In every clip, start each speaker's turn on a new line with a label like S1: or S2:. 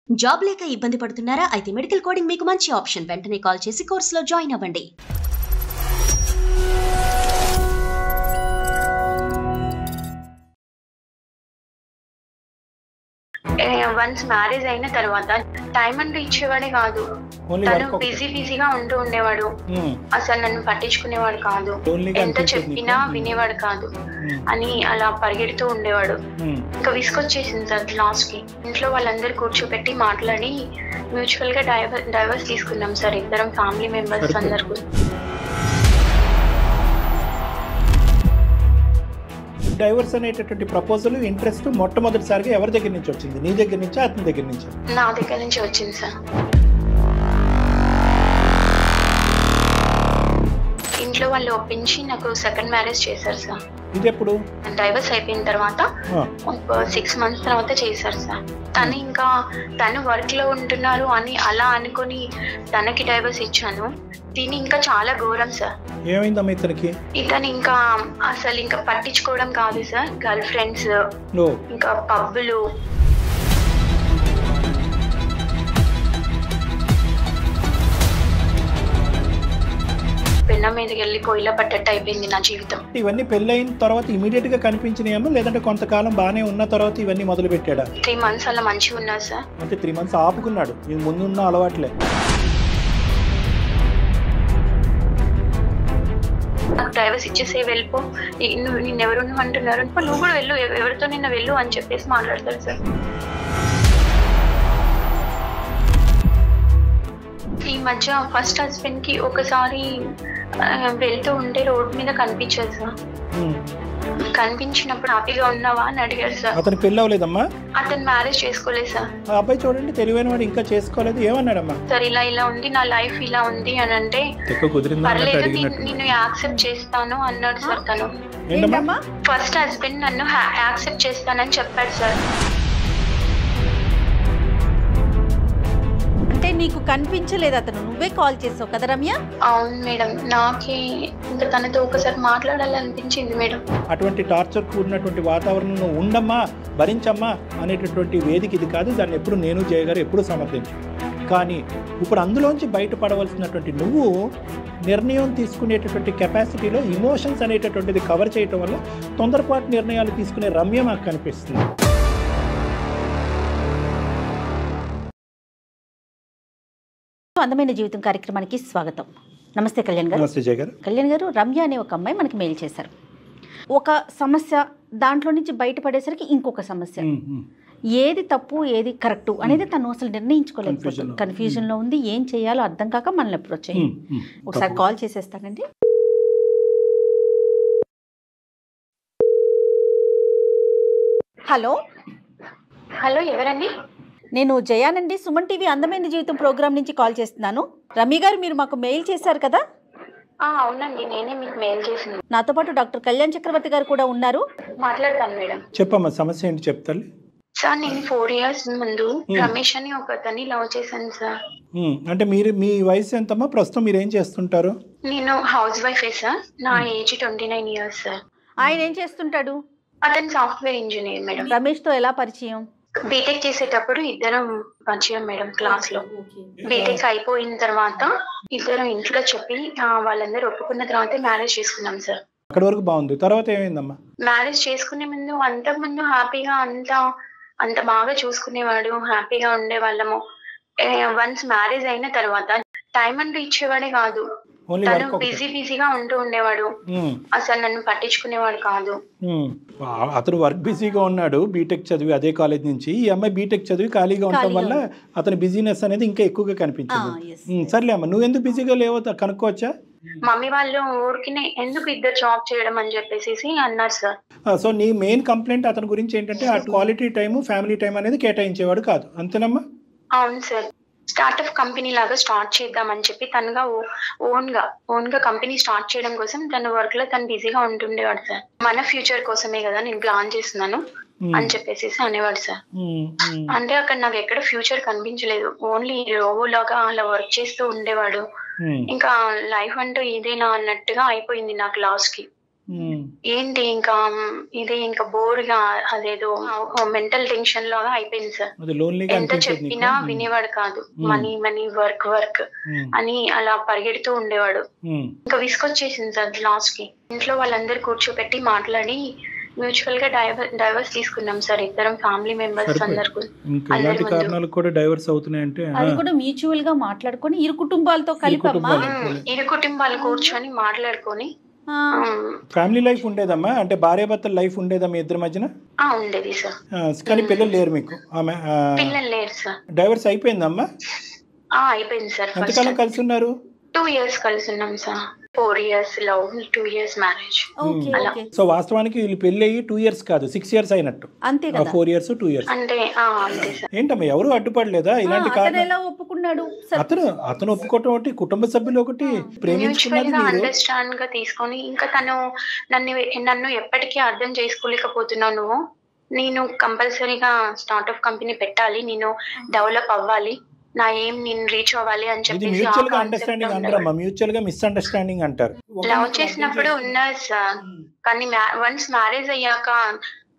S1: Job లేక ఇబ్బంది పడుతున్నారా? అయితే మెడికల్ కోడింగ్ మీకు మంచి ఆప్షన్. వెంటనే కాల్ చేసి కోర్సులో జాయిన్ అవ్వండి.
S2: వన్స్ మ్యారేజ్ అయిన తర్వాత టైం అంటూ ఇచ్చేవాడే కాదు. తను బిజీగా ఉంటూ ఉండేవాడు. అసలు నన్ను పట్టించుకునేవాడు కాదు. ఎంత చెప్పినా వినేవాడు కాదు అని అలా పరిగెడుతూ ఉండేవాడు. ఇంకా విసుకొచ్చేసింది సార్ లాస్ట్ కి. ఇంట్లో వాళ్ళందరూ కూర్చోబెట్టి మాట్లాడి మ్యూచువల్ గా డైవర్స్ తీసుకున్నాం సార్, ఇద్దరం ఫ్యామిలీ మెంబర్స్ అందరు.
S3: డైవర్స్ అనేటటువంటి ప్రపోజల్ ఇంట్రెస్ట్ మొట్టమొదటిసారిగా ఎవరి దగ్గర నుంచి వచ్చింది? నీ దగ్గర నుంచి, అతని దగ్గర నుంచి?
S2: నా దగ్గర నుంచి వచ్చింది సార్. ఇంట్లో వాళ్ళు ఒప్పించి నాకు సెకండ్ మ్యారేజ్ చేశారు సార్.
S3: ఇది ఎప్పుడు?
S2: డైవర్స్ అయిపోయిన తర్వాత 6 months తర్వాత చేశారు సార్. తను వర్క్ లో ఉంటున్నారు అని అలా అనుకుని తనకి డైవర్స్ ఇచ్చాను. దీని ఇంకా చాలా ఘోరం సార్.
S3: ఏమైందమ్మా ఇతనికి?
S2: ఇతను ఇంకా అసలు ఇంకా పట్టించుకోవడం కాదు సార్. గర్ల్ ఫ్రెండ్స్, ఇంకా పబ్బులు, పెన్న మీదకి వెళ్ళి పొయ్యిలో పట్టట్టు అయిపోయింది నా జీవితం.
S3: ఇవన్నీ పెళ్ళైన తర్వాత ఇమీడియట్ గా కనిపించినాయేమో, లేదంటే కొంతకాలం బాగానే ఉన్న తర్వాత ఇవన్నీ మొదలు పెట్టాడా?
S2: 3 months అలా మంచిగా ఉన్నారు సార్.
S3: అంటే 3 months ఆపుకున్నాడు. ఇది ముందున్న అలవాట్లే.
S2: నాకు డైవర్స్ ఇచ్చేసే వెళ్ళిపో, నిన్నెవరు అంటున్నారు, నువ్వు కూడా వెళ్ళు, ఎవరితో నిన్న వెళ్ళు అని చెప్పేసి మాట్లాడతారు సార్. ఈ మధ్య ఫస్ట్ హస్బెండ్ కి ఒకసారి వెళ్తూ ఉంటే రోడ్ మీద కనిపించారు సార్. కనిపించినప్పుడు హ్యాపీగా ఉన్నావా అని అడిగారు సార్.
S3: అతను పెళ్ళి అవ్వలేదమ్మా?
S2: అతను మ్యారేజ్ చేసుకోలేదు సార్.
S3: ఆ అబ్బాయి చూడండి, తెలివైన వాడు, ఇంకా చేసుకోలేదు. ఏమన్నాడమ్మా?
S2: సార్ ఇలా ఉంది, నా లైఫ్ ఇలా ఉంది అని అంటే పర్లేదు నిన్ను యాక్సెప్ట్ చేస్తాను అన్నాడు సార్. తను ఫస్ట్ హస్బెండ్ నన్ను యాక్సెప్ట్ చేస్తానని చెప్పాడు సార్.
S4: అంటే నీకు కనిపించలేదు అతను, నువ్వే కాల్ చేసావు కదా రమ్య?
S2: అవును మేడం, నాకే ఇంకా తనతో ఒకసారి మాట్లాడాలనిపించింది మేడం.
S3: అటువంటి టార్చర్ కూడినటువంటి వాతావరణంలో ఉండమ్మా, భరించమ్మా అనేటటువంటి వేదిక ఇది కాదు. దాన్ని ఎప్పుడు నేను జయగారు ఎప్పుడు సమర్థించు. కానీ ఇప్పుడు అందులోంచి బయటపడవలసినటువంటి నువ్వు నిర్ణయం తీసుకునేటటువంటి కెపాసిటీలో ఇమోషన్స్ అనేటటువంటిది కవర్ చేయటం వల్ల తొందరపాటు నిర్ణయాలు తీసుకునే రమ్య మాకు కనిపిస్తుంది.
S4: అందమైన జీవితం కార్యక్రమానికి స్వాగతం. నమస్తే కళ్యాణ్ గారు.
S3: నమస్తే జయ గారు.
S4: కళ్యాణ్ గారు, రమ్య అనే ఒక అమ్మాయి మనకి మెయిల్ చేశారు. ఒక సమస్య, దాంట్లో నుంచి బయటపడేసరికి ఇంకొక సమస్య. ఏది తప్పు ఏది కరెక్ట్ అనేది తను అసలు నిర్ణయించుకోలేకపోతుంది. కన్ఫ్యూజన్ లో ఉంది, ఏం చేయాలో అర్థం కాక మనల్ని అప్రోచ్ అయ్యి ఒకసారి కాల్ చేసేస్తానండి. హలో.
S2: హలో, ఎవరండి?
S4: నేను జయానండి, సుమన్ టీవీ అందమైన జీవితం ప్రోగ్రామ్ నుంచి కాల్ చేస్తున్నాను. రమ్య గారు, మీరు మాకు మెయిల్ చేశారు కదా?
S2: అవునండి, నేనే మీకు మెయిల్ చేసింది.
S4: నాతో పాటు డాక్టర్ కళ్యాణ్ చక్రవర్తి గారు కూడా ఉన్నారు.
S2: మాట్లాడతాను మేడం.
S3: చెప్పమ్మా, సమస్య ఏంటి చెప్తాను.
S2: సార్, నేను 4 years ముందు రమేష్ అని ఒక అతన్ని లవ్ చేశాను సార్.
S3: అంటే మీ వయసు ఎంతమ్మా? ప్రస్తుతం మీరు ఏం చేస్తుంటారు?
S2: నేను హౌస్ వైఫే సార్. నా ఏజ్ 29 years సార్.
S4: ఆయన ఏం చేస్తుంటాడు?
S2: అతను సాఫ్ట్వేర్ ఇంజనీర్ మేడం.
S4: రమేష్ తో ఎలా పరిచయం?
S2: బీటెక్ చేసేటప్పుడు ఇద్దరం పరిచయం మేడం, క్లాస్ లో. బీటెక్ అయిపోయిన తర్వాత ఇద్దరం ఇంట్లో చెప్పి వాళ్ళందరూ ఒప్పుకున్న తర్వాత మ్యారేజ్ చేసుకున్నాం సార్.
S3: అక్కడ వరకు బాగుంది. తర్వాత ఏమైందమ్మా?
S2: మ్యారేజ్ చేసుకునే ముందు అంతకుముందు హ్యాపీగా అంత బాగా చూసుకునేవాడు, హ్యాపీగా ఉండేవాళ్ళము. వన్స్ మ్యారేజ్ అయిన తర్వాత టైం అంటూ ఇచ్చేవాడే కాదు. తను బిజీగా ఉంటూ ఉండేవాడు. అసలు నన్ను పట్టించుకునేవాడు కాదు.
S3: అతను వర్క్ బిజీగా ఉన్నాడు, బీటెక్ చదివి అదే కాలేజ్ నుంచి. ఈ అమ్మాయి బీటెక్ చదివి ఖాళీగా ఉండటం వల్ల అతని బిజీనెస్ అనేది ఇంకా ఎక్కువగా కనిపించింది. సర్లే అమ్మ, నువ్వు ఎందుకు బిజీగా లేవో కనుక్కోవచ్చా?
S2: మమ్మీ వాళ్ళు ఊరికినే ఎందుకు ఇద్దరు జాబ్ చేయడం అని చెప్పేసి అన్నారు సార్.
S3: సో నీ మెయిన్ కంప్లైంట్ అతని గురించి ఏంటంటే ఆ క్వాలిటీ టైం, ఫ్యామిలీ టైం అనేది కేటాయించేవాడు కాదు, అంతేనమ్మా?
S2: అవును సార్. స్టార్ట్అప్ కంపెనీ లాగా స్టార్ట్ చేద్దామని చెప్పి తనగా ఓన్ గా కంపెనీ స్టార్ట్ చేయడం కోసం తన వర్క్ లో తను బిజీగా ఉంటుండేవాడు సార్. మన ఫ్యూచర్ కోసమే కదా నేను ప్లాన్ చేస్తున్నాను అని చెప్పేసి అనేవాడు సార్. అంటే అక్కడ నాకు ఎక్కడ ఫ్యూచర్ కనిపించలేదు. ఓన్లీ రోబో లాగా అలా వర్క్ చేస్తూ ఉండేవాడు. ఇంకా లైఫ్ అంటూ ఇదేనా అన్నట్టుగా అయిపోయింది నాకు లాస్ట్ కి. ఏంటి ఇంకా ఇది ఇంకా బోర్గా అదేదో మెంటల్ టెన్షన్ లాగా అయిపోయింది సార్. ఎంత చెప్పినా వినేవాడు కాదు. మనీ మనీ వర్క్ వర్క్ అని అలా పరిగెడుతూ ఉండేవాడు. ఇంకా విసుకొచ్చేసింది సార్ లాస్ట్ కి. ఇంట్లో వాళ్ళందరూ కూర్చోబెట్టి మాట్లాడి మ్యూచువల్ గా డైవర్స్ తీసుకున్నాం సార్ ఇద్దరం ఫ్యామిలీ మెంబర్స్ అందరు.
S3: ఇలాంటి కారణాలు కూడా డైవర్స్ అవుతున్నాయంటే
S4: అది కూడా మ్యూచువల్ గా మాట్లాడుకొని ఇరు కుటుంబాలతో కలిపమ్మా,
S2: ఇరు కుటుంబాలు కూర్చొని మాట్లాడుకొని.
S3: ఫ్యామిలీ లైఫ్ ఉండేదమ్మా, అంటే భార్యాభర్తల లైఫ్ ఉండేదా మీ ఇద్దరి మధ్యన?
S2: ఉండేది సార్.
S3: కానీ పిల్లలు లేరు మీకు?
S2: పిల్లలు లేరు సార్.
S3: డైవర్స్ అయిపోయిందమ్మా?
S2: అయిపోయింది సార్.
S3: ఎంతకాలం కలిసి ఉన్నారు?
S2: 2 years కలిసి ఉన్నాం sir. 4 years love, 2 years marriage.
S3: So వాస్తవానికి వీళ్ళు పెళ్లి అయ్యి 2 years కాదు 6 years అయినట్టు.
S4: అంతే కదా,
S3: 4 years 2 years
S2: అంటే అంతే సార్.
S3: ఏంటమ్మా ఎవరు అడ్డుపడలేదా ఇలాంటి కారణం?
S4: ఒప్పుకున్నాడు
S3: అతను ఒప్పుకోవటం ఒకటి, కుటుంబ సభ్యులు ఒకటి, ప్రేమించుకున్నది
S2: అండర్స్టాండ్ గా తీసుకొని ఇంకా తను నన్ను ఎప్పటికీ అర్థం చేసుకోలేకపోతున్నావు నువ్వు. నేను కంపల్సరీగా స్టార్ట్అప్ కంపెనీ పెట్టాలి, నేను డెవలప్ అవ్వాలి, నా ఏం నేను రీచ్ అవ్వాలి అని చెప్పి
S3: మ్యూచువల్ గా అండర్స్టాండింగ్ అంటారమ్మా, మ్యూచువల్ గా మిస్అండర్స్టాండింగ్ అంటారు.
S2: లవ్ చేసినప్పుడు ఉన్నది సార్, కానీ వన్స్ మ్యారేజ్ అయ్యాక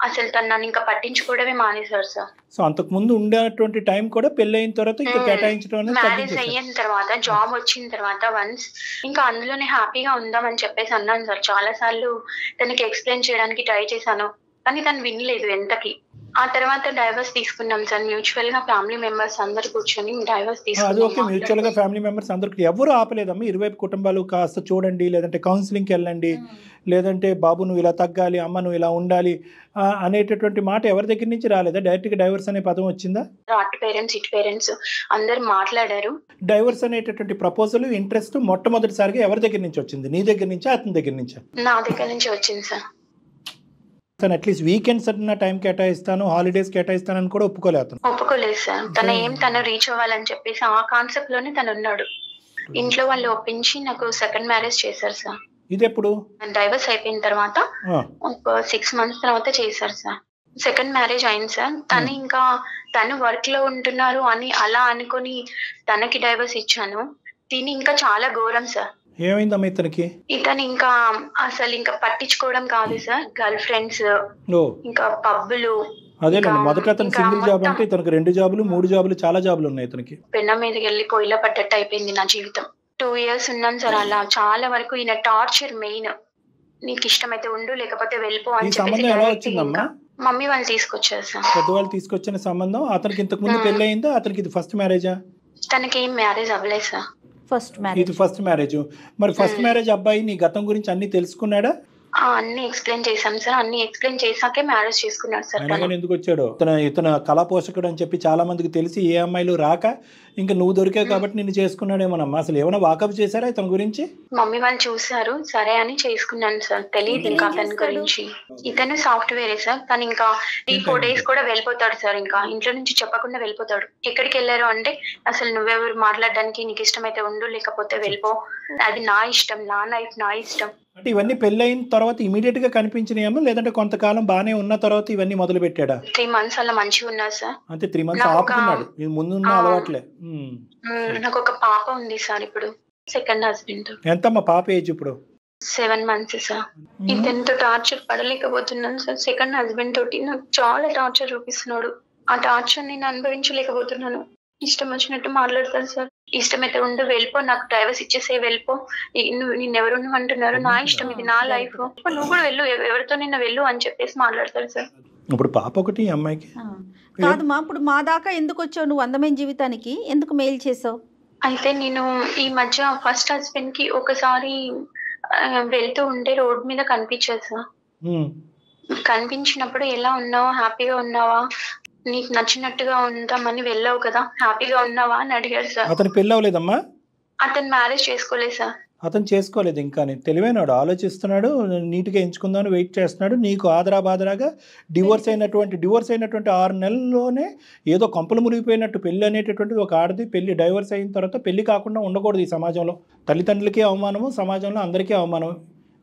S2: అసలు తను నన్ను ఇంకా పట్టించుకోవడమే మానేశారు సార్.
S3: సో అంతకు ముందు ఉండేటువంటి టైం కూడా పెళ్లి అయిన తర్వాత ఇంకా కేటాయించడం,
S2: మ్యారేజ్ అయిన తర్వాత జాబ్ వచ్చిన తర్వాత వన్స్ ఇంకా అందులోనే హ్యాపీగా ఉందామని చెప్పేసి అన్నాను సార్. చాలా సార్లు తనకి ఎక్స్ప్లెయిన్ చేయడానికి ట్రై చేశాను, కానీ తను వినలేదు ఎంతకి. ఆ తర్వాత డైవర్స్ తీసుకున్నాం సార్. మ్యూచువల్ గా ఫ్యామిలీ మెంబర్స్ అందరు కూర్చొని డైవర్స్ తీసుకున్నాం.
S3: మ్యూచువల్ గా ఫ్యామిలీ మెంబర్స్ అందరికి ఎవరు ఆపలేదమ్మా? ఇరువైపు కుటుంబాలు కాస్త చూడండి, లేదంటే కౌన్సిలింగ్కి వెళ్ళండి, లేదంటే బాబు నువ్వు ఇలా తగ్గాలి, అమ్మ నువ్వు ఇలా ఉండాలి అనేటటువంటి మాట ఎవరి దగ్గర నుంచి రాలేదా? డైరెక్ట్ గా డైవర్స్ అనే పదం వచ్చిందా?
S2: అటు పేరెంట్స్ ఇటు పేరెంట్స్ అందరు మాట్లాడారు.
S3: డైవర్స్ అనేటటువంటి ప్రపోజల్ ఇంట్రెస్ట్ మొట్టమొదటిసారిగా ఎవరి దగ్గర నుంచి వచ్చింది? నీ దగ్గర నుంచా అతని దగ్గర నుంచా?
S2: నా దగ్గర నుంచి వచ్చింది సార్.
S3: అట్లీస్ట్ వీకెండ్స్ అన్న టైం కేటాయిస్తాను, హాలిడేస్ కేటాయిస్తాను అని కూడా
S2: ఒప్పుకోలేదు సార్. తను రీచ్ అవ్వాలని చెప్పేసి ఆ కాన్సెప్ట్ లోనే తను ఉన్నాడు. ఇంట్లో వాళ్ళు ఒప్పించి నాకు సెకండ్ మ్యారేజ్ చేశారు సార్.
S3: ఇది ఎప్పుడు?
S2: డైవర్స్ అయిపోయిన తర్వాత ఒక 6 months తర్వాత చేశారు సార్. సెకండ్ మ్యారేజ్ అయింది సార్. తను వర్క్ లో ఉంటున్నారు అని అలా అనుకుని తనకి డైవర్స్ ఇచ్చాను. దీని ఇంకా చాలా ఘోరం సార్.
S3: ఏమైందమ్మా ఇతనికి?
S2: ఇతను ఇంకా అసలు ఇంకా పట్టించుకోవడం కాదు సార్. గర్ల్ ఫ్రెండ్స్, ఇంకా పబ్బులు.
S3: అదేనండి, మొదట అతను సింగిల్ జాబ్ అంటే ఇతనికి 2 జాబులు 3 జాబులు చాలా జాబులు ఉన్నాయి ఇతనికి.
S2: పెన్న మీదకి వెళ్ళి పొయ్యిలో పడ్డట్టు అయిపోయింది నా జీవితం. 2 years ఉన్నాను సార్ అలా. చాలా వరకు ఈయన టార్చర్ మెయిన్. నీకు ఇష్టమైతే ఉండు, లేకపోతే వెళ్ళిపో అని చెప్పి మమ్మీ వాళ్ళు తీసుకొచ్చారు సార్.
S3: పెద్దవాళ్ళు తీసుకొచ్చిన సంబంధం. అతనికి ఇంతకు ముందు పెళ్లి అయిందా? అతనికి ఇది ఫస్ట్ మ్యారేజా?
S2: తనకి ఏం మ్యారేజ్ అవ్వలేదు సార్.
S3: ఇది ఫస్ట్ మ్యారేజ్. మరి ఫస్ట్ మ్యారేజ్ అబ్బాయి నీ గతం గురించి అన్ని తెలుసుకున్నాడా?
S2: అన్ని ఎక్స్ప్లెయిన్ చేశాం సార్. అన్ని ఎక్స్ప్లెయిన్ చేశాకే మ్యారేజ్ చేసుకున్నాడు సార్.
S3: ఎందుకు వచ్చాడు? ఇతను కళా పోషకుడు అని చెప్పి చాలా మందికి తెలిసి ఏ అమ్మాయిలు రాక ఇంకా నువ్వు దొరికావు కాబట్టి నిన్ను చేసుకున్నాడేమోనమ్మా. అసలు ఏమైనా వాకప్ చేశారా ఇతని గురించి?
S2: మమ్మీ వాళ్ళు చూసారు, సరే అని చేసుకున్నాను సార్. తెలియదు ఇంకా అతని గురించి. ఇతను సాఫ్ట్వేరే సార్. తను ఇంకా 3-4 days కూడా వెళ్ళిపోతాడు సార్. ఇంకా ఇంట్లో నుంచి చెప్పకుండా వెళ్ళిపోతాడు. ఎక్కడికి వెళ్ళారు అంటే అసలు నువ్వెవరు మాట్లాడడానికి, నీకు ఇష్టమైతే ఉండు, లేకపోతే వెళ్ళిపో, అది నా ఇష్టం, నా లైఫ్ నా ఇష్టం.
S3: అంటే ఇవన్నీ పెళ్ళైన తర్వాత ఇమీడియట్ గా కనిపించినాయేమో, లేదంటే కొంతకాలం బానే ఉన్న తర్వాత ఇవన్నీ మొదలు పెట్టాడా?
S2: 3 months అలా మంచిగా ఉన్నారు సార్.
S3: అంటే 3 months ఆపుకున్నాడు. ముందున్న అలవాట్లే.
S2: నాకు ఒక పాప ఉంది సార్. ఇప్పుడు సెకండ్ హస్బెండ్.
S3: ఎంతమ్మా పాప ఏజ్ ఇప్పుడు?
S2: 7 months సార్. ఇంతెంత టార్చర్ పడలేకపోతున్నాను సార్. సెకండ్ హస్బెండ్ తోటి నాకు చాలా టార్చర్ చూపిస్తున్నాడు. ఆ టార్చర్ నేను అనుభవించలేకపోతున్నాను. ఇష్టం వచ్చినట్టు మాట్లాడతాను సార్. ఇష్టమైతే ఉండు, వెళ్ళిపో, నాకు డైవర్స్ ఇచ్చేసే, వెళ్ళిపో, నిన్నెవరు అంటున్నారు, నా ఇష్టం, ఇది నా లైఫ్, నువ్వు కూడా వెళ్ళు, ఎవరితో నిన్న వెళ్ళు అని చెప్పేసి మాట్లాడతారు సార్.
S3: ఇప్పుడు పాప ఒకటి అమ్మాయికి
S4: కాదు మా. ఇప్పుడు మా దాకా ఎందుకు వచ్చావు నువ్వు? అందమైన జీవితానికి ఎందుకు మెయిల్ చేసావు?
S2: అయితే నేను ఈ మధ్య ఫస్ట్ హస్బెండ్ కి ఒకసారి వెళ్తూ ఉంటే రోడ్ మీద కనిపించారు సార్. కనిపించినప్పుడు ఎలా ఉన్నావా, హ్యాపీగా ఉన్నావా, నీకు నచ్చినట్టుగా ఉంటామని వెళ్ళావు కదా, హ్యాపీగా ఉన్నావా అని అడిగారు సార్.
S3: అతను పెళ్ళి అవ్వలేదమ్మా?
S2: అతను మ్యారేజ్ చేసుకోలేదు సార్.
S3: అతను చేసుకోలేదు ఇంకా. తెలివైనాడు, ఆలోచిస్తున్నాడు, నీట్గా ఎంచుకుందామని వెయిట్ చేస్తున్నాడు. నీకు ఆదరాబాదరాగా డివోర్స్ అయినటువంటి 6 నెలల్లోనే ఏదో కొంపలు మునిగిపోయినట్టు పెళ్లి అనేటటువంటిది ఒక ఆడది. పెళ్లి డైవర్స్ అయిన తర్వాత పెళ్లి కాకుండా ఉండకూడదు ఈ సమాజంలో. తల్లిదండ్రులకి అవమానము, సమాజంలో అందరికీ అవమానం.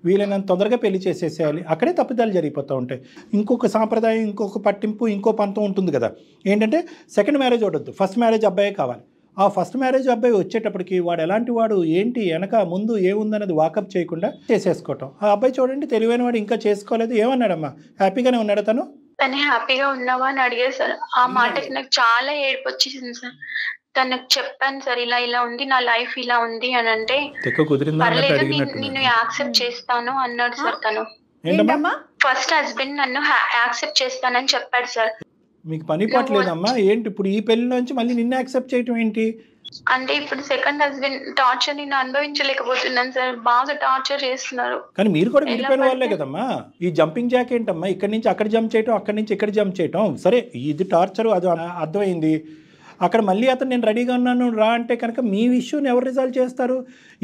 S3: వీలైనంత తొందరగా పెళ్లి చేసేసేయాలి. అక్కడే తప్పిదాలు జరిగిపోతూ ఉంటాయి. ఇంకొక సాంప్రదాయం, ఇంకొక పట్టింపు, ఇంకో పంతం ఉంటుంది కదా. ఏంటంటే సెకండ్ మ్యారేజ్ ఉండొద్దు, ఫస్ట్ మ్యారేజ్ అబ్బాయే కావాలి. ఆ ఫస్ట్ మ్యారేజ్ అబ్బాయి వచ్చేటప్పటికి వాడు ఎలాంటి వాడు ఏంటి వెనక ముందు ఏముందన్నది వాకప్ చేయకుండా చేసేసుకోవటం. ఆ అబ్బాయి చూడండి తెలివైన వాడు, ఇంకా చేసుకోలేదు. ఏమన్నాడమ్మా, హ్యాపీగానే ఉన్నాడా తను?
S2: తను హ్యాపీగా ఉన్నావా అని అడిగారు సార్. ఆ మాటకి నాకు చాలా ఏడుపు వచ్చేసింది సార్. తనకు చెప్పాను సార్, ఇలా ఇలా ఉంది నా లైఫ్, ఇలా ఉంది అని అంటే పర్లేదు నిన్ను యాక్సెప్ట్ చేస్తాను అన్నాడు సార్. తను ఫస్ట్ హస్బెండ్ నన్ను యాక్సెప్ట్ చేస్తానని చెప్పాడు సార్.
S3: మీకు పని పట్టలేదమ్మా ఏంటి ఇప్పుడు ఈ పెళ్లిలోంచి మళ్ళీ నిన్ను యాక్సెప్ట్ చేయటం ఏంటి?
S2: అంటే ఇప్పుడు సెకండ్ హస్బెండ్ టార్చర్ నేను అనుభవించలేకపోతున్నాను సార్, బాగా టార్చర్ చేస్తున్నారు.
S3: కానీ మీరు కూడా విడిపోయిన వాళ్ళే కదమ్మా. ఈ జంపింగ్ జాక్ ఏంటమ్మా, ఇక్కడి నుంచి అక్కడ జంప్ చేయటం, అక్కడి నుంచి ఇక్కడ జంప్ చేయటం. సరే ఇది టార్చర్, అది అర్థమైంది. అక్కడ మళ్ళీ అతను నేను రెడీగా ఉన్నాను రా అంటే కనుక మీ ఇష్యూని ఎవరు రిజాల్వ్ చేస్తారు?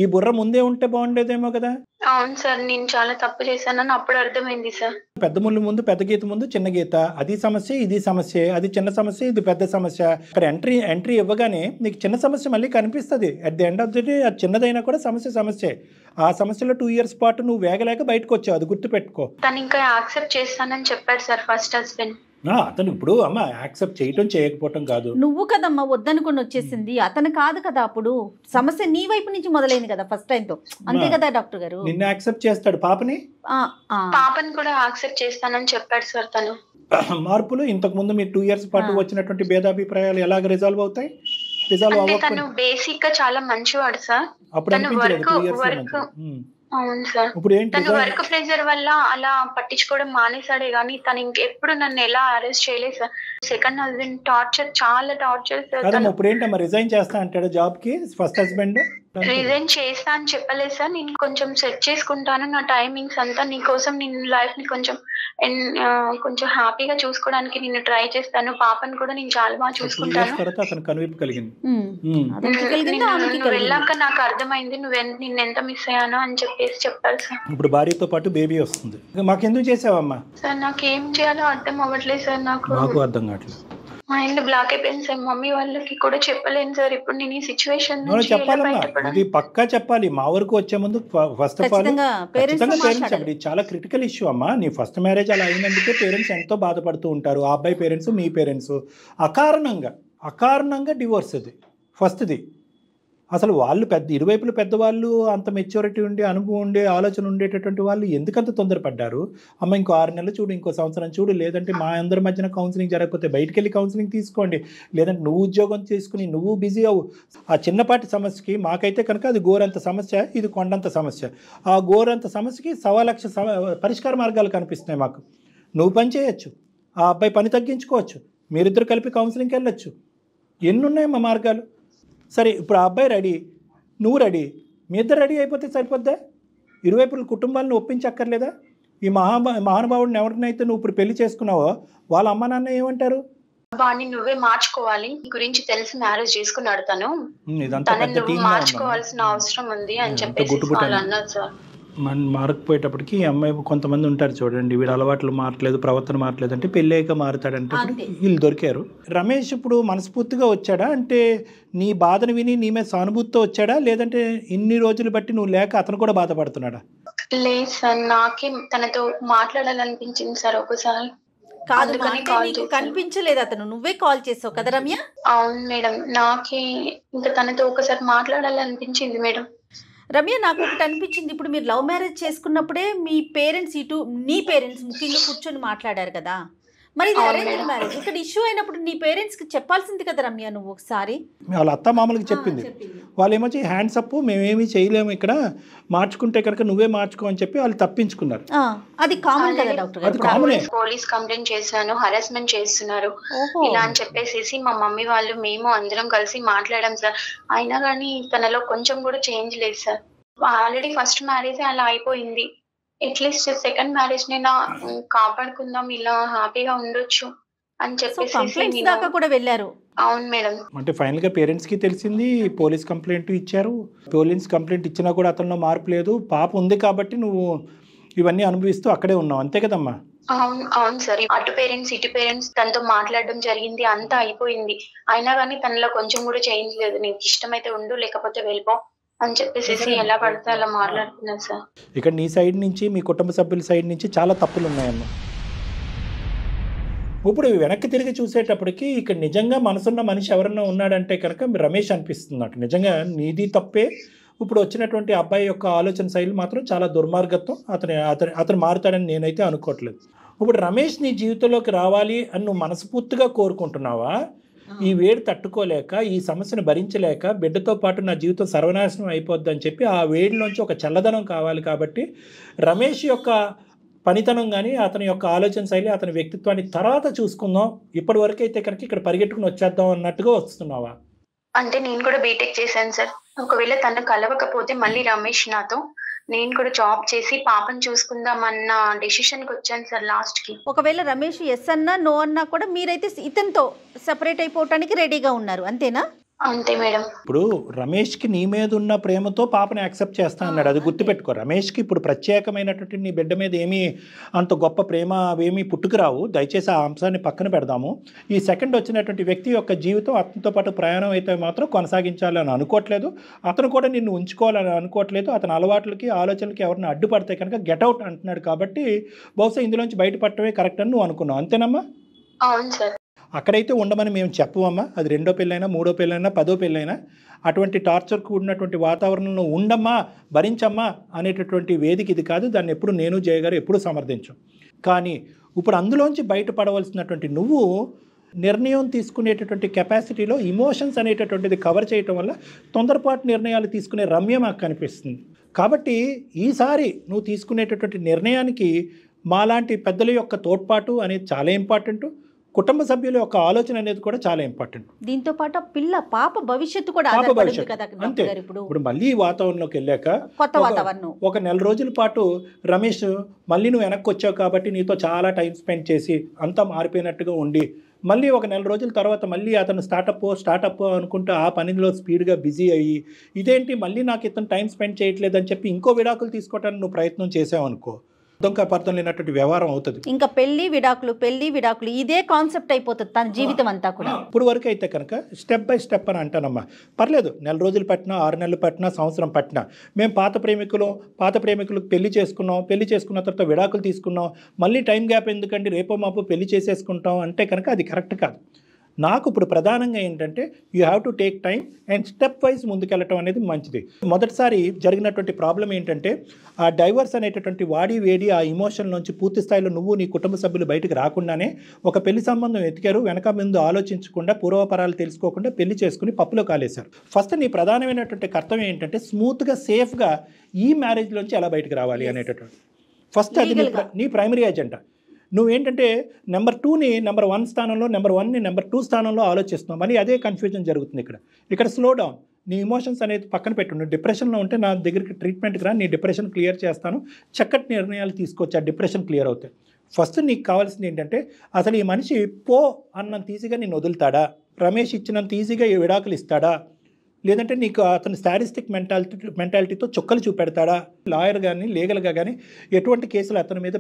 S3: ఈ బుర్ర ముందే ఉంటే బాగుండేదేమో కదా.
S2: అవును సార్, నేను చాలా తప్పు చేశానని అప్పుడు అర్థమైంది సార్.
S3: పెద్ద ముళ్ళు ముందు పెద్ద గీత ముందు చిన్న గీత, అది సమస్య ఇది సమస్య, అది చిన్న సమస్య ఇది పెద్ద సమస్య. అక్కడ ఎంట్రీ ఇవ్వగానే నీకు చిన్న సమస్య మళ్ళీ కనిపిస్తుంది. At the end of the day అది చిన్నదైనా కూడా సమస్య. ఆ సమస్యలో 2 years పాటు నువ్వు వేగలేక బయటకు వచ్చావు, అది గుర్తుపెట్టుకో.
S2: తను ఇంకా యాక్సెప్ట్ చేస్తానని చెప్పాడు సార్ ఫస్ట్ హస్బెండ్.
S3: అతను ఇప్పుడు అమ్మ యాక్సెప్ట్ చేయటం చేయకపోవటం కాదు,
S4: నువ్వు కదమ్మా వద్దనుకుని వచ్చేసింది, అతను కాదు కదా. అప్పుడు సమస్య నీ వైపు నుంచి మొదలైంది కదా ఫస్ట్ టైం తో, అంతే కదా డాక్టర్ గారు?
S3: నిన్ను యాక్సెప్ట్ చేస్తాడు,
S2: పాపని కూడా యాక్సెప్ట్ చేస్తానని చెప్పాడు సార్ తను.
S3: మార్పులు ఇంతకు ముందు మీరు 2 years పాటు వచ్చినటువంటి భేదాభిప్రాయాలు ఎలాగ రిజాల్వ్ అవుతాయి?
S2: తను బేసిక్ గా చాలా మంచివాడు సార్. అవును సార్, తను వర్క్ ప్రెజర్ వల్ల అలా పట్టించుకోవడం మానేసాడే గానీ తను ఇంకెప్పుడు నన్ను ఎలా అరెస్ట్ చేయలేదు సార్. సెకండ్ హస్బెండ్ టార్చర్, చాలా టార్చర్ సార్.
S3: ఇప్పుడు ఏంటమ్మా రిజైన్ చేస్తా అంటాడు జాబ్ కి ఫస్ట్ హస్బెండ్?
S2: రిజైన్ చేస్తా అని చెప్పలేదు సార్. నేను కొంచెం సెట్ చేసుకుంటాను నా టైమింగ్స్ అంతా, నీకోసం నేను లైఫ్ ని కొంచెం హ్యాపీగా చూసుకోవడానికి నేను ట్రై చేస్తాను. పాపని కూడా నేను చాలా బాగా చూసుకుంటాను. నువ్వు వెళ్ళాక నాకు అర్థమైంది నిన్నెంత మిస్ అయ్యానో అని చెప్పేసి చెప్పారు సార్.
S3: ఇప్పుడు భార్యతో పాటు బేబీ వస్తుంది, మాకెందుకు చేసావమ్మా?
S2: సార్ నాకు ఏం చేయాలో అర్థం అవ్వట్లేదు సార్.
S3: నాకు అర్థం కావట్లేదు.
S2: మైండ్ బ్లాక్ అయిపోయింది సార్. మమ్మీ వాళ్ళకి కూడా చెప్పలేను సార్ ఇప్పుడు నేను ఈ సిచ్యువేషన్.
S3: చెప్పాలమ్మా, ఇది పక్కా చెప్పాలి. మా వరకు వచ్చే ముందు ఫస్ట్ ఆఫ్ ఆల్ పేరెంట్స్ చెప్పండి, చాలా క్రిటికల్ ఇష్యూ అమ్మా. నీ ఫస్ట్ మ్యారేజ్ అలా అయినందుకే పేరెంట్స్ ఎంతో బాధపడుతూ ఉంటారు. ఆ అబ్బాయి పేరెంట్స్, మీ పేరెంట్స్ అకారణంగా డివోర్స్. అది ఫస్ట్ది. అసలు వాళ్ళు ఇరువైపులు పెద్దవాళ్ళు, అంత మెచ్యూరిటీ ఉండి అనుభవం ఉండే ఆలోచన ఉండేటటువంటి వాళ్ళు ఎందుకంత తొందరపడ్డారు? అమ్మ ఇంకో 6 నెలలు చూడు, ఇంకో సంవత్సరం చూడు, లేదంటే మా అందరి మధ్యన కౌన్సిలింగ్ జరగకపోతే బయటికి వెళ్ళి కౌన్సిలింగ్ తీసుకోండి, లేదంటే నువ్వు ఉద్యోగం తీసుకుని నువ్వు బిజీ అవ్వు. ఆ చిన్నపాటి సమస్యకి మాకైతే కనుక అది గోరంత సమస్య, ఇది కొండంత సమస్య. ఆ గోరంత సమస్యకి 1,00,000 పరిష్కార మార్గాలు కనిపిస్తున్నాయి మాకు. నువ్వు పని చేయొచ్చు, ఆ అబ్బాయి పని తగ్గించుకోవచ్చు, మీరిద్దరు కలిపి కౌన్సిలింగ్కి వెళ్ళొచ్చు, ఎన్నున్నాయమ్మా మార్గాలు. సరే ఇప్పుడు ఆ అబ్బాయి రెడీ, నువ్వు రెడీ, మీ ఇద్దరు రెడీ అయిపోతే సరిపోద్దా? ఇరువైపుల కుటుంబాలను ఒప్పించక్కర్లేదా? ఈ మహానుభావుడిని ఎవరినైతే నువ్వు ఇప్పుడు పెళ్లి చేసుకున్నావో వాళ్ళ అమ్మ నాన్న ఏమంటారు?
S2: వాడిని నువ్వే మార్చుకోవాలి, నీ గురించి తెలిసి మ్యారేజ్ చేసుకున్నాడు తను, మార్చుకోవాల్సిన అవసరం ఉంది అని చెప్పేసి అన్నారు సార్.
S3: మారకపోయేటప్పటికి ఈ అమ్మాయి కొంతమంది ఉంటారు చూడండి, వీడు అలవాట్లు మారట్లేదు, ప్రవర్తన మారట్లేదు అంటే పెళ్ళాక మారుతాడంటే వీళ్ళు దొరికారు. రమేష్ ఇప్పుడు మనస్ఫూర్తిగా వచ్చాడా? అంటే నీ బాధను విని నీ మీద సానుభూతితో వచ్చాడా, లేదంటే ఇన్ని రోజులు బట్టి నువ్వు లేక అతను కూడా బాధపడుతున్నాడా?
S2: లేదు సార్, నాకే తనతో మాట్లాడాలనిపించింది సార్ ఒకసారి.
S4: కనిపించలేదు అతను, నువ్వే కాల్ చేసావు కదా రమ్య?
S2: అవును మేడం, నాకే ఇంకా తనతో ఒకసారి మాట్లాడాలనిపించింది మేడం.
S4: రమ్య, నాకు ఒకటి అనిపించింది, ఇప్పుడు మీరు లవ్ మ్యారేజ్ చేసుకున్నప్పుడే మీ పేరెంట్స్ నీ పేరెంట్స్ ముఖ్యంగా కూర్చొని మాట్లాడారు కదా, మరి ఇది అరేంజ్ మ్యారేజ్, ఇక్కడ ఇష్యూ అయినప్పుడు నీ పేరెంట్స్కి చెప్పాల్సింది కదా రమ్య నువ్వు ఒకసారి.
S3: వాళ్ళ అత్త మామూలుగా చెప్పింది, వాళ్ళు ఏమొచ్చి హ్యాండ్స్ అప్, మేమేమి చేయలేము ఇక్కడ, మార్చుకుంటే కనుక నువ్వే మార్చుకో అని చెప్పి వాళ్ళు తప్పించుకున్నారు.
S4: అది కామన్ కదా డాక్టర్ గారు?
S2: పోలీస్ కంప్లైంట్ చేశాను, హరాస్మెంట్ చేస్తున్నారు ఇలా అని చెప్పేసి మా మమ్మీ వాళ్ళు మేము అందరం కలిసి మాట్లాడాం సార్. అయినా కానీ తనలో కొంచెం కూడా చేంజ్ లేదు సార్. ఆల్రెడీ ఫస్ట్ మ్యారేజ్ అలా అయిపోయింది, అట్లీస్ట్ సెకండ్ మ్యారేజ్ నైనా కాపాడుకుందాం, ఇలా హ్యాపీగా ఉండొచ్చు అని చెప్పేసి
S4: దాకా కూడా వెళ్ళారు.
S2: అవును మేడం.
S3: అంటే ఫైనల్ గా పేరెంట్స్ కి తెలిసింది, పోలీస్ కంప్లైంట్ ఇచ్చారు. పోలీస్ కంప్లైంట్ ఇచ్చినా కూడా అతనిలో మార్పు లేదు. పాప ఉంది కాబట్టి నువ్వు ఇవన్నీ అనుభవిస్తూ అక్కడే ఉన్నావు, అంతే కదమ్మా?
S2: అవును సార్, అటు పేరెంట్స్ ఇటు పేరెంట్స్ తనతో మాట్లాడడం జరిగింది, అంతా అయిపోయింది. అయినా కానీ తనలో కొంచెం కూడా చేంజ్ లేదు. నీకు ఇష్టమైతే ఉండు, లేకపోతే వెళ్ళిపో అని చెప్పేసి ఎలా పడితే అలా మాట్లాడుతున్నారు సార్.
S3: ఇక్కడ నీ సైడ్ నుంచి, మీ కుటుంబ సభ్యుల సైడ్ నుంచి చాలా తప్పులు ఉన్నాయన్న. ఇప్పుడు వెనక్కి తిరిగి చూసేటప్పటికి ఇక్కడ నిజంగా మనసున్న మనిషి ఎవరన్నా ఉన్నాడంటే కనుక రమేష్ అనిపిస్తుంది నాకు. నిజంగా నీది తప్పే. ఇప్పుడు వచ్చినటువంటి అబ్బాయి యొక్క ఆలోచన శైలి మాత్రం చాలా దుర్మార్గత్వం. అతను మారుతాడని నేనైతే అనుకోవట్లేదు. ఇప్పుడు రమేష్ నీ జీవితంలోకి రావాలి అని నువ్వు మనస్ఫూర్తిగా కోరుకుంటున్నావా? ఈ వేడి తట్టుకోలేక, ఈ సమస్యను భరించలేక, బిడ్డతో పాటు నా జీవితం సర్వనాశనం అయిపోద్ది అని చెప్పి ఆ వేడిలోంచి ఒక చల్లదనం కావాలి. కాబట్టి రమేష్ యొక్క పనితనం కానీ, అతని యొక్క ఆలోచన శైలి, అతని వ్యక్తిత్వాన్ని తర్వాత చూసుకుందాం, ఇప్పటి వరకు అయితే కనుక ఇక్కడ పరిగెట్టుకుని వచ్చేద్దాం అన్నట్టుగా వస్తున్నావా?
S2: అంటే నేను కూడా బీటెక్ చేశాను సార్. ఒకవేళ తను కలవకపోతే మళ్ళీ రమేష్ నాతో, నేను కూడా జాబ్ చేసి పాపను చూసుకుందాం అన్న డెసిషన్కి వచ్చాను సార్ లాస్ట్ కి.
S4: ఒకవేళ రమేష్ ఎస్ అన్నా నో అన్నా కూడా మీరైతే ఇతనితో సెపరేట్ అయిపోవటానికి రెడీగా ఉన్నారు, అంతేనా?
S2: అంతే మేడం.
S3: ఇప్పుడు రమేష్కి నీ మీద ఉన్న ప్రేమతో పాపని యాక్సెప్ట్ చేస్తా అన్నాడు. అది గుర్తుపెట్టుకో. రమేష్కి ఇప్పుడు ప్రత్యేకమైనటువంటి నీ బిడ్డ మీద ఏమీ అంత గొప్ప ప్రేమ అవేమీ పుట్టుకురావు. దయచేసి ఆ అంశాన్ని పక్కన పెడదాము. ఈ సెకండ్ వచ్చినటువంటి వ్యక్తి యొక్క జీవితం అతనితో పాటు ప్రయాణం అయితే మాత్రం కొనసాగించాలని అనుకోవట్లేదు. అతను కూడా నిన్ను ఉంచుకోవాలని అనుకోవట్లేదు. అతని అలవాట్లకి, ఆలోచనలకి ఎవరిని అడ్డుపడితే కనుక గెట్అవుట్ అంటున్నాడు. కాబట్టి బహుశా ఇందులోంచి బయటపడటమే కరెక్ట్ అని నువ్వు అనుకున్నావు, అంతేనమ్మా?
S2: అవును సార్.
S3: అక్కడైతే ఉండమని మేము చెప్పమమ్మా. అది 2వ పెళ్ళైనా, 3వ పెళ్ళైనా, 10వ పెళ్ళైనా అటువంటి టార్చర్ కూడినటువంటి వాతావరణంలో ఉండమ్మా, భరించమ్మా అనేటటువంటి వేదిక ఇది కాదు. దాన్ని ఎప్పుడు నేను జయగారు ఎప్పుడు సమర్థించం. కానీ ఇప్పుడు అందులోంచి బయటపడవలసినటువంటి నువ్వు నిర్ణయం తీసుకునేటటువంటి కెపాసిటీలో ఇమోషన్స్ అనేటటువంటిది కవర్ చేయటం వల్ల తొందరపాటు నిర్ణయాలు తీసుకునే రమ్య మాకు కనిపిస్తుంది. కాబట్టి ఈసారి నువ్వు తీసుకునేటటువంటి నిర్ణయానికి మాలాంటి పెద్దల యొక్క తోడ్పాటు అనేది చాలా ఇంపార్టెంట్. కుటుంబ సభ్యుల యొక్క ఆలోచన అనేది కూడా చాలా ఇంపార్టెంట్.
S4: దీంతో పాటు పాప భవిష్యత్తు కూడా
S3: అంతే. ఇప్పుడు మళ్ళీ ఈ వాతావరణంలోకి వెళ్ళాక
S4: కొత్త వాతావరణం
S3: ఒక 1 నెల రోజుల పాటు రమేష్ మళ్ళీ నువ్వు వెనక్కి వచ్చావు కాబట్టి నీతో చాలా టైం స్పెండ్ చేసి అంతా మారిపోయినట్టుగా ఉండి, మళ్ళీ ఒక 1 నెల రోజుల తర్వాత మళ్ళీ అతను స్టార్టప్ అనుకుంటూ ఆ పనిలో స్పీడ్గా బిజీ అయ్యి, ఇదేంటి మళ్ళీ నాకు ఇతను టైం స్పెండ్ చేయట్లేదని చెప్పి ఇంకో విడాకులు తీసుకోవడానికి నువ్వు ప్రయత్నం చేసావు అనుకో, అర్థం లేనటువంటి వ్యవహారం అవుతుంది.
S4: ఇంకా పెళ్లి విడాకులు ఇదే కాన్సెప్ట్ అయిపోతుంది తన జీవితం అంతా కూడా.
S3: ఇప్పుడు వరకు అయితే కనుక స్టెప్ బై స్టెప్ అని అంటానమ్మా. పర్లేదు, 1 నెల రోజులు పట్టినా, 6 నెలలు పట్టినా, సంవత్సరం పట్టినా, మేము పాత ప్రేమికులకు పెళ్లి చేసుకున్న తర్వాత విడాకులు తీసుకున్నాం, మళ్ళీ టైం గ్యాప్ ఎందుకండి, రేపో మాపో పెళ్లి చేసేసుకుంటాం అంటే కనుక అది కరెక్ట్ కాదు. నాకు ఇప్పుడు ప్రధానంగా ఏంటంటే you have to take time and stepwise ముందుకెళ్ళటం అనేది మంచిది. మొదటిసారి జరిగినటువంటి ప్రాబ్లం ఏంటంటే ఆ డైవర్స్ అనేటటువంటి వేడి ఆ ఇమోషన్ నుంచి పూర్తి స్థాయిలో నువ్వు నీ కుటుంబ సభ్యులు బయటకు రాకుండానే ఒక పెళ్లి సంబంధం ఎతికారు. వెనక ముందు ఆలోచించకుండా, పూర్వపరాలు తెలుసుకోకుండా పెళ్లి చేసుకుని పప్పులో కాలేశారు. ఫస్ట్ నీ ప్రధానమైనటువంటి కర్తవ్యం ఏంటంటే స్మూత్గా, సేఫ్గా ఈ మ్యారేజ్లోంచి ఎలా బయటకు రావాలి అనేటటువంటి ఫస్ట్ అది నీ ప్రైమరీ ఎజెండా. నువ్వేంటంటే నెంబర్ 2ని నెంబర్ 1 స్థానంలో, నెంబర్ 1ని నెంబర్ 2 స్థానంలో ఆలోచిస్తున్నావు. మళ్ళీ అదే కన్ఫ్యూజన్ జరుగుతుంది ఇక్కడ స్లో డౌన్. నీ ఇమోషన్స్ అనేది పక్కన పెట్టు. నువ్వు డిప్రెషన్లో ఉంటే నా దగ్గరికి ట్రీట్మెంట్కి రా, నీ డిప్రెషన్ క్లియర్ చేస్తాను, చక్కటి నిర్ణయాలు తీసుకొచ్చి ఆ డిప్రెషన్ క్లియర్ అవుతాయి. ఫస్ట్ నీకు కావాల్సింది ఏంటంటే అసలు ఈ మనిషి అన్నంత ఈజీగా నేను వదులుతాడా, రమేష్ ఇచ్చినంత ఈజీగా విడాకులు ఇస్తాడా, లేదంటే నీకు అతను స్టాటిస్టిక్ మెంటాలిటీతో చుక్కలు చూపెడతాడా, లాయర్ కానీ లీగల్గా కానీ ఎటువంటి కేసులు అతని మీద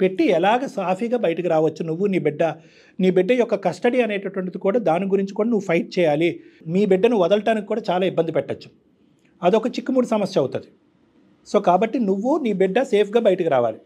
S3: పెట్టి ఎలాగ సాఫీగా బయటకు రావచ్చు. నువ్వు నీ బిడ్డ యొక్క కస్టడీ అనేటటువంటిది కూడా దాని గురించి కూడా నువ్వు ఫైట్ చేయాలి. మీ బిడ్డను వదలటానికి కూడా చాలా ఇబ్బంది పెట్టచ్చు. అదొక చిక్కుముడి సమస్య అవుతుంది. సో కాబట్టి నువ్వు నీ బిడ్డ సేఫ్గా బయటకు రావాలి.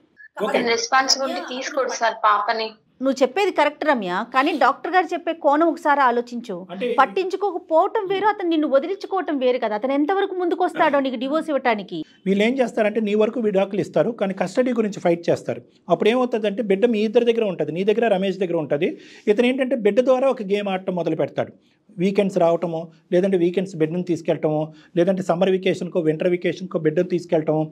S2: రెస్పాన్సిబిలిటీ తీసుకోడు సార్ పాపని.
S4: నువ్వు చెప్పేది కరెక్ట్ రమ్య, కానీ డాక్టర్ గారు చెప్పే కోణం ఒకసారి ఆలోచించు. పట్టించుకోకపోవటం వేరు, అతను నిన్ను వదిలించుకోవటం వేరు కదా. అతను ఎంతవరకు ముందుకు వస్తాడో నీకు డివోర్స్ ఇవ్వడానికి.
S3: వీళ్ళు ఏం చేస్తారంటే నీ వరకు విడాకులు ఇస్తారు, కానీ కస్టడీ గురించి ఫైట్ చేస్తారు. అప్పుడు ఏమవుతుందంటే బిడ్డ మీ ఇద్దరి దగ్గర ఉంటుంది, నీ దగ్గర, రమేష్ దగ్గర ఉంటుంది. ఇతను ఏంటంటే బిడ్డ ద్వారా ఒక గేమ్ ఆడటం మొదలు పెడతాడు. వీకెండ్స్ రావటము, లేదంటే వీకెండ్స్ బిడ్డను తీసుకెళ్ళటము, లేదంటే సమ్మర్ వెకేషన్కో వింటర్ వెకేషన్కో బిడ్డను తీసుకెళ్ళటము.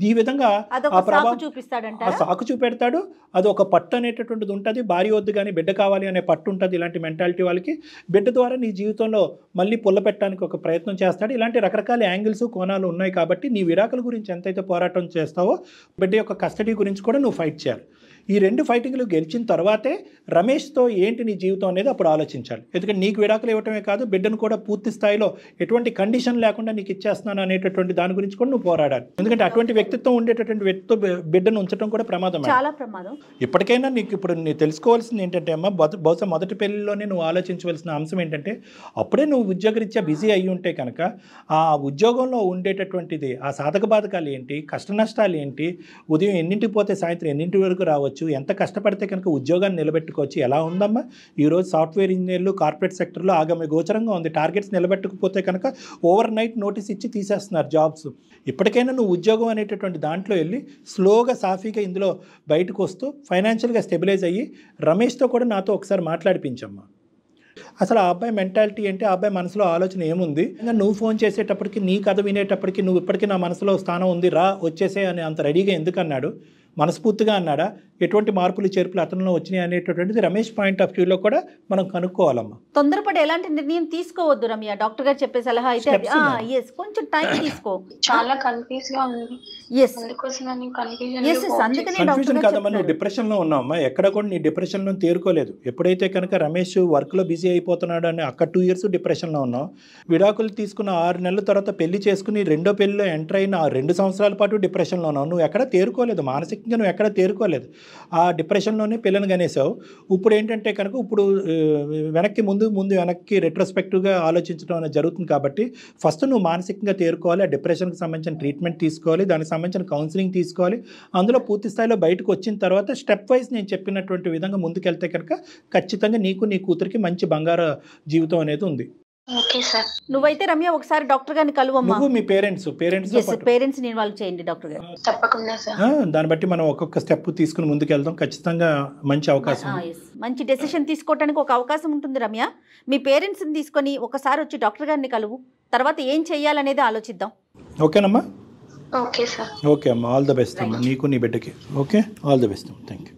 S3: ఈ విధంగా ఆ సాకు చూపెడతాడు. అది ఒక పట్టు అనేటటువంటిది ఉంటుంది. భార్య వద్దు కానీ బిడ్డ కావాలి అనే పట్టు ఉంటుంది. ఇలాంటి మెంటాలిటీ వాళ్ళకి బిడ్డ ద్వారా నీ జీవితంలో మళ్ళీ పుల్ల పెట్టడానికి ఒక ప్రయత్నం చేస్తాడు. ఇలాంటి రకరకాల యాంగిల్స్, కోణాలు ఉన్నాయి. కాబట్టి నీ విడాకుల గురించి ఎంతైతే పోరాటం చేస్తావో బిడ్డ యొక్క కస్టడీ గురించి కూడా నువ్వు ఫైట్ చేయాలి. ఈ 2 ఫైటింగ్లు గెలిచిన తర్వాతే రమేష్తో ఏంటి నీ జీవితం అనేది అప్పుడు ఆలోచించాలి. ఎందుకంటే నీకు విడాకులు ఇవ్వటమే కాదు, బిడ్డను కూడా పూర్తి స్థాయిలో ఎటువంటి కండిషన్ లేకుండా నీకు ఇచ్చేస్తున్నాను అనేటటువంటి దాని గురించి కూడా నువ్వు పోరాడాలి. ఎందుకంటే అటువంటి వ్యక్తిత్వం ఉండేటటువంటి వ్యక్తితో బిడ్డను ఉంచడం కూడా ప్రమాదం,
S4: చాలా ప్రమాదం.
S3: ఇప్పటికైనా నీకు ఇప్పుడు నీకు తెలుసుకోవాల్సింది ఏంటంటే అమ్మ, బహుశా మొదటి పెళ్లిలోనే నువ్వు ఆలోచించవలసిన అంశం ఏంటంటే అప్పుడే నువ్వు ఉద్యోగరీత్యా బిజీ అయ్యి ఉంటే కనుక ఆ ఉద్యోగంలో ఉండేటటువంటిది, ఆ సాధక బాధకాలు ఏంటి, కష్ట నష్టాలు ఏంటి, ఉదయం ఎన్నింటికి పోతే సాయంత్రం ఎన్నింటి వరకు రావచ్చు, నిలబెట్టుకోవచ్చు, ఎంత కష్టపడితే కనుక ఉద్యోగాన్ని నిలబెట్టుకోవచ్చు. ఎలా ఉందమ్మా ఈరోజు సాఫ్ట్వేర్ ఇంజనీర్లు కార్పొరేట్ సెక్టర్లో ఆగమ్య గోచరంగా ఉంది. టార్గెట్స్ నిలబెట్టకపోతే కనుక ఓవర్ నైట్ నోటీస్ ఇచ్చి తీసేస్తున్నారు జాబ్స్. ఇప్పటికైనా నువ్వు ఉద్యోగం అనేటటువంటి దాంట్లో వెళ్ళి స్లోగా సాఫీగా ఇందులో బయటకు వస్తూ ఫైనాన్షియల్గా స్టెబిలైజ్ అయ్యి రమేష్తో కూడా నాతో ఒకసారి మాట్లాడిపించమ్మా. అసలు ఆ అబ్బాయి మెంటాలిటీ ఏంటి, ఆ అబ్బాయి మనసులో ఆలోచన ఏముంది, ఇంకా నువ్వు ఫోన్ చేసేటప్పటికి నీ కథ వినేటప్పటికి నువ్వు ఇప్పటికీ నా మనసులో స్థానం ఉంది రా వచ్చేసే అని అంత రెడీగా ఎందుకు అన్నాడు, మనస్ఫూర్తిగా అన్నాడా, ఎటువంటి మార్పులు చేర్పులు అతనిలో వచ్చినాయి అనేటటువంటిది రమేష్ పాయింట్ ఆఫ్ వ్యూలో కూడా మనం కనుక్కోవాలమ్మా.
S4: తొందరపడి ఎలాంటి నిర్ణయం తీసుకోవద్దు రమ్య. డాక్టర్ గారు చెప్పే సలహా అయితే కొంచెం టైం తీసుకో.
S2: చాలా కన్ఫ్యూజ్ గా ఉంది.
S3: కన్ఫ్యూజన్ కాదమ్మా, నువ్వు డిప్రెషన్ లో ఉన్నావమ్మా. ఎక్కడ కూడా నీ డిప్రెషన్ లో తేరుకోలేదు. ఎప్పుడైతే కనుక రమేష్ వర్క్ లో బిజీ అయిపోతున్నాడు అని అక్కడ 2 years డిప్రెషన్ లో ఉన్నావు. విడాకులు తీసుకున్న 6 నెలల తర్వాత పెళ్లి చేసుకుని రెండో పెళ్లిలో ఎంటర్ అయిన 2 సంవత్సరాల పాటు డిప్రెషన్ లో ఉన్నావు. నువ్వు ఎక్కడ తేరుకోలేదు, మానసికంగా నువ్వు ఎక్కడ తేరుకోలేదు. ఆ డిప్రెషన్లోనే పిల్లని కనేసావు. ఇప్పుడు ఏంటంటే కనుక ఇప్పుడు వెనక్కి ముందు వెనక్కి రెట్రోస్పెక్టివ్గా ఆలోచించడం అనేది జరుగుతుంది. కాబట్టి ఫస్ట్ నువ్వు మానసికంగా తేరుకోవాలి, ఆ డిప్రెషన్కి సంబంధించిన ట్రీట్మెంట్ తీసుకోవాలి, దానికి సంబంధించిన కౌన్సిలింగ్ తీసుకోవాలి. అందులో పూర్తి స్థాయిలో బయటకు వచ్చిన తర్వాత స్టెప్ వైజ్ నేను చెప్పినటువంటి విధంగా ముందుకెళ్తే కనుక ఖచ్చితంగా నీకు నీ కూతురికి మంచి బంగారు జీవితం అనేది ఉంది.
S4: నువ్వైతే రమ్య ఒకసారి డాక్టర్ గారిని కలువమ్మా.
S3: నువ్వు మీ పేరెంట్స్
S4: నేను వాళ్ళు చేయండి డాక్టర్ గారు.
S2: తప్పకుండా సార్.
S3: దాన్ని బట్టి మనం ఒక్కొక్క స్టెప్ తీసుకుని ముందుకెళ్దాం. ఖచ్చితంగా మంచి అవకాశం,
S4: మంచి డెసిషన్ తీసుకోవడానికి ఒక అవకాశం ఉంటుంది రమ్య. మీ పేరెంట్స్ని తీసుకొని ఒకసారి వచ్చి డాక్టర్ గారిని కలువు, తర్వాత ఏం చెయ్యాలనేది ఆలోచిద్దాం.
S3: ఓకేనమ్మా?
S2: Okay sir.
S3: ఓకే అమ్మా, ఆల్ ద బెస్ట్ అమ్మా నీకు నీ బిడ్డకి. ఓకే, ఆల్ ద బెస్ట్ అమ్మా, థ్యాంక్ యూ.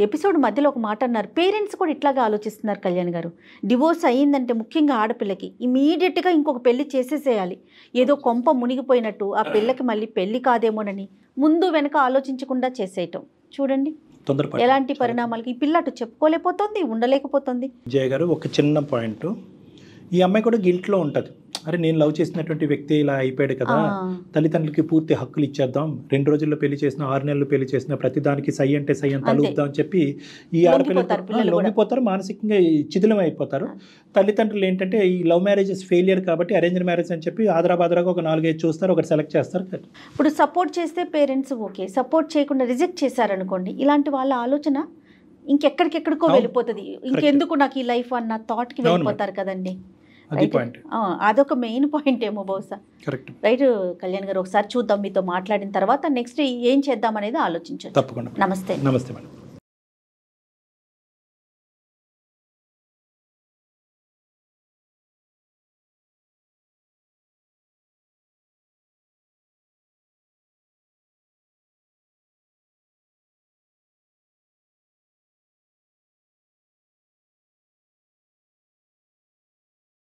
S4: ఎపిసోడ్ మధ్యలో ఒక మాట అన్నారు, పేరెంట్స్ కూడా ఇట్లాగా ఆలోచిస్తున్నారు కళ్యాణ్ గారు. డివోర్స్ అయ్యిందంటే ముఖ్యంగా ఆడపిల్లకి ఇమీడియట్గా ఇంకొక పెళ్లి చేసేసేయాలి, ఏదో కొంప మునిగిపోయినట్టు, ఆ పిల్లకి మళ్ళీ పెళ్లి కాదేమోనని ముందు వెనక ఆలోచించకుండా చేసేయటం. చూడండి ఎలాంటి పరిణామాలకి ఈ పిల్ల అటు చెప్పుకోలేకపోతుంది, ఉండలేకపోతుంది.
S3: జయ గారు ఒక చిన్న పాయింట్, ఈ అమ్మాయి కూడా గిల్ట్లో ఉంటుంది. అరే నేను లవ్ చేసినటువంటి వ్యక్తి ఇలా అయిపోయాడు కదా, తల్లిదండ్రులకి పూర్తి హక్కులు ఇచ్చేద్దాం, 2 రోజుల్లో పెళ్లి చేసిన 6 నెలలు పెళ్లి చేసిన ప్రతిదానికి సై అంటే సై అని తలుపుదాం అని చెప్పి ఈ ఆడపిల్లలు లొంగిపోతారు, మానసికంగా చిదిలం అయిపోతారు. తల్లిదండ్రులు ఏంటంటే ఈ లవ్ మ్యారేజెస్ ఫెయిలియర్ కాబట్టి అరేంజ్ మ్యారేజ్ అని చెప్పి ఆదరాబాదరాగా ఒక 4-5 చూస్తారు, ఒకటి సెలెక్ట్ చేస్తారు.
S4: ఇప్పుడు సపోర్ట్ చేస్తే పేరెంట్స్ ఓకే, సపోర్ట్ చేయకుండా రిజెక్ట్ చేశారనుకోండి, ఇలాంటి వాళ్ళ ఆలోచన ఇంకెక్కడికెక్కడికో వెళ్ళిపోతుంది. ఇంకెందుకు నాకు ఈ లైఫ్ అన్న థాట్కి వెళ్ళిపోతారు కదండి. అదొక మెయిన్ పాయింట్ ఏమో బహుశా. రైట్ కళ్యాణ్ గారు, ఒకసారి చూద్దాం మీతో మాట్లాడిన తర్వాత నెక్స్ట్ ఏం చేద్దాం అనేది ఆలోచించండి.
S3: తప్పకుండా.
S4: నమస్తే.
S3: నమస్తే మేడం.